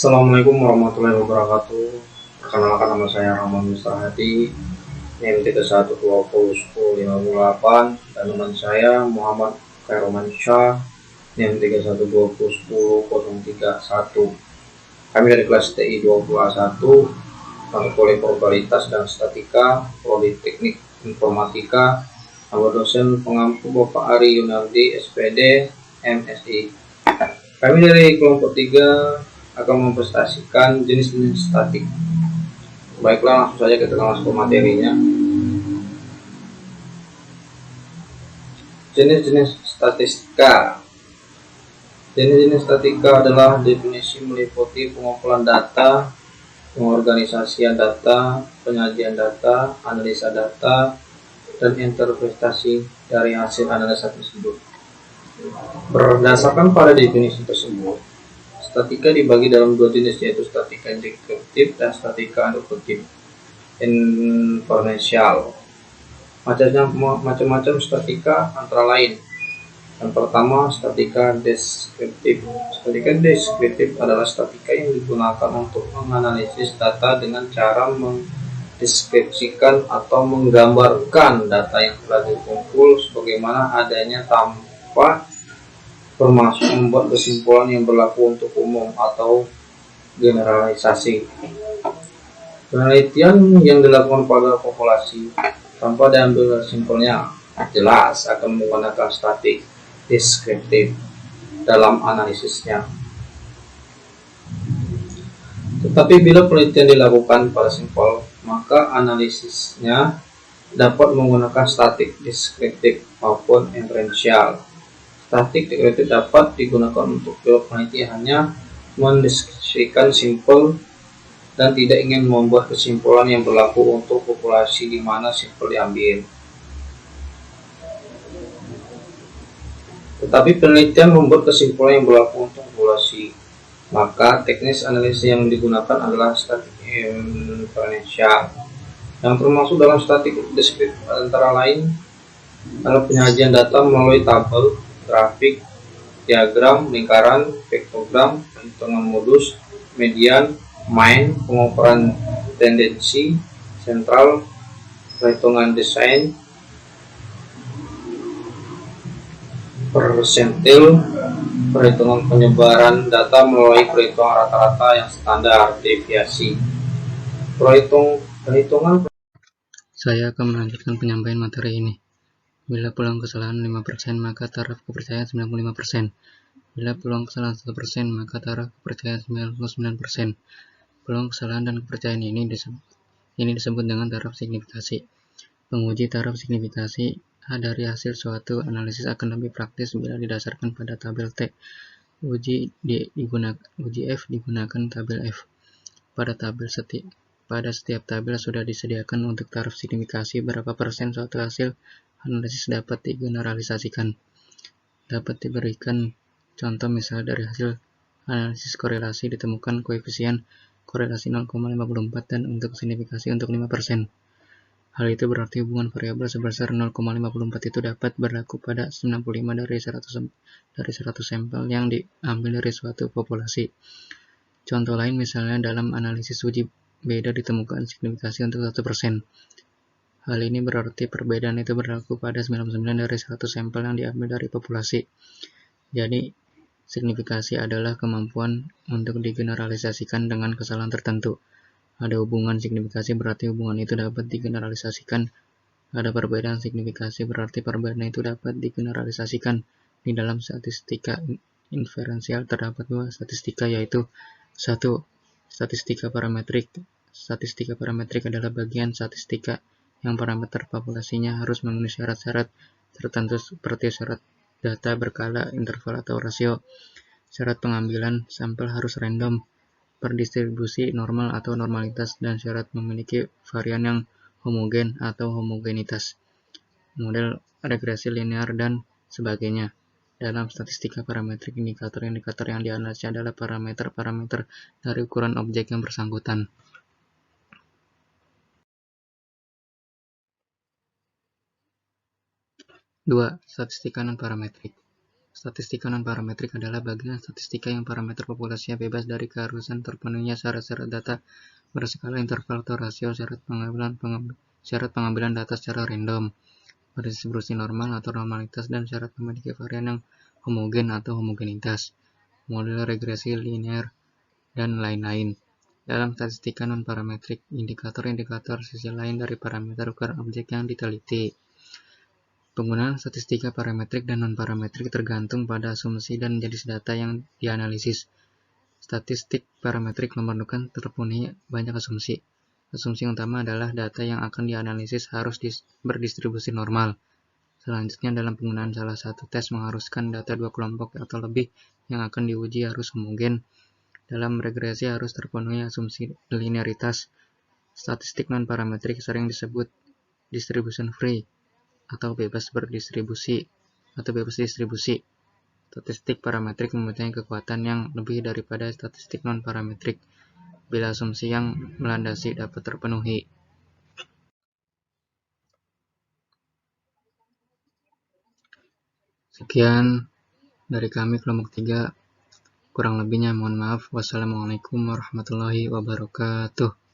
Assalamualaikum warahmatullahi wabarakatuh. Perkenalkan, nama saya Rahman Mustahadi, NIM 31201058, dan teman saya Muhammad Khairoman Syah, NIM 31201031. Kami dari kelas TI 20A1, mata kuliah probabilitas dan statika, prodi teknik informatika, nama dosen pengampu Bapak Ari Yunardi, SPD, MSI. Kami dari kelompok 3 akan mempresentasikan jenis-jenis statik. Baiklah, langsung saja kita masuk ke materinya. Jenis-jenis statistika. Jenis-jenis statistika adalah definisi meliputi pengumpulan data, pengorganisasian data, penyajian data, analisa data, dan interpretasi dari hasil analisa tersebut. Berdasarkan pada definisi tersebut, statika dibagi dalam dua jenis, yaitu statika induktif dan statika induktif inferensial. Macam-macam statika antara lain. Yang pertama, statika deskriptif. Statika deskriptif adalah statika yang digunakan untuk menganalisis data dengan cara mendeskripsikan atau menggambarkan data yang telah dikumpul sebagaimana adanya tanpa termasuk membuat kesimpulan yang berlaku untuk umum atau generalisasi. Penelitian yang dilakukan pada populasi tanpa diambil kesimpulannya jelas akan menggunakan statik deskriptif dalam analisisnya. Tetapi bila penelitian dilakukan pada sampel, maka analisisnya dapat menggunakan statik deskriptif maupun inferensial. Statik deskriptif dapat digunakan untuk pilot peneliti hanya mendeskripsikan sampel dan tidak ingin membuat kesimpulan yang berlaku untuk populasi di mana sampel diambil. Tetapi penelitian membuat kesimpulan yang berlaku untuk populasi, maka teknis analisis yang digunakan adalah statik inferensial. Yang termasuk dalam statik deskriptif antara lain adalah penyajian data melalui tabel, grafik, diagram, lingkaran, vektogram, perhitungan modus, median, main, pengukuran tendensi, sentral, perhitungan desain, persentil, perhitungan penyebaran data melalui perhitungan rata-rata yang standar, deviasi, perhitungan. Saya akan melanjutkan penyampaian materi ini. Bila peluang kesalahan 5%, maka taraf kepercayaan 95%. Bila peluang kesalahan 1%, maka taraf kepercayaan 99%. Peluang kesalahan dan kepercayaan ini disebut dengan taraf signifikasi. Penguji taraf signifikasi dari hasil suatu analisis akan lebih praktis bila didasarkan pada tabel T. Uji F digunakan tabel F. Pada setiap tabel sudah disediakan untuk taraf signifikasi berapa persen suatu hasil analisis dapat digeneralisasikan. Dapat diberikan contoh misalnya dari hasil analisis korelasi ditemukan koefisien korelasi 0,54 dan untuk signifikasi untuk 5%. Hal itu berarti hubungan variabel sebesar 0,54 itu dapat berlaku pada 95 dari 100 sampel yang diambil dari suatu populasi. Contoh lain misalnya dalam analisis uji beda ditemukan signifikasi untuk 1%. Hal ini berarti perbedaan itu berlaku pada 99 dari 100 sampel yang diambil dari populasi. Jadi, signifikasi adalah kemampuan untuk digeneralisasikan dengan kesalahan tertentu. Ada hubungan signifikasi berarti hubungan itu dapat digeneralisasikan. Ada perbedaan signifikasi berarti perbedaan itu dapat digeneralisasikan. Di dalam statistika inferensial terdapat dua statistika, yaitu 1. Statistika parametrik. Statistika parametrik adalah bagian statistika yang parameter populasinya harus memenuhi syarat-syarat tertentu seperti syarat data berkala, interval atau rasio. Syarat pengambilan sampel harus random, berdistribusi normal atau normalitas, dan syarat memiliki varian yang homogen atau homogenitas, model regresi linear, dan sebagainya. Dalam statistika parametrik, indikator yang dianalisis adalah parameter-parameter dari ukuran objek yang bersangkutan. 2. Statistika non-parametrik. Statistika non-parametrik adalah bagian statistika yang parameter populasinya bebas dari keharusan terpenuhinya syarat-syarat data berskala interval atau rasio syarat pengambilan data secara random, berdistribusi normal atau normalitas, dan syarat memiliki varian yang homogen atau homogenitas, model regresi linear, dan lain-lain. Dalam statistika non-parametrik, indikator-indikator sisi lain dari parameter ukuran objek yang diteliti. Penggunaan statistika parametrik dan non-parametrik tergantung pada asumsi dan jenis data yang dianalisis. Statistik parametrik memerlukan terpenuhi banyak asumsi. Asumsi utama adalah data yang akan dianalisis harus berdistribusi normal. Selanjutnya, dalam penggunaan salah satu tes mengharuskan data dua kelompok atau lebih yang akan diuji harus homogen. Dalam regresi harus terpenuhi asumsi linearitas. Statistik non-parametrik sering disebut distribution free atau bebas distribusi. Statistik parametrik mempunyai kekuatan yang lebih daripada statistik non-parametrik bila asumsi yang melandasi dapat terpenuhi. Sekian dari kami kelompok 3. Kurang lebihnya mohon maaf. Wassalamualaikum warahmatullahi wabarakatuh.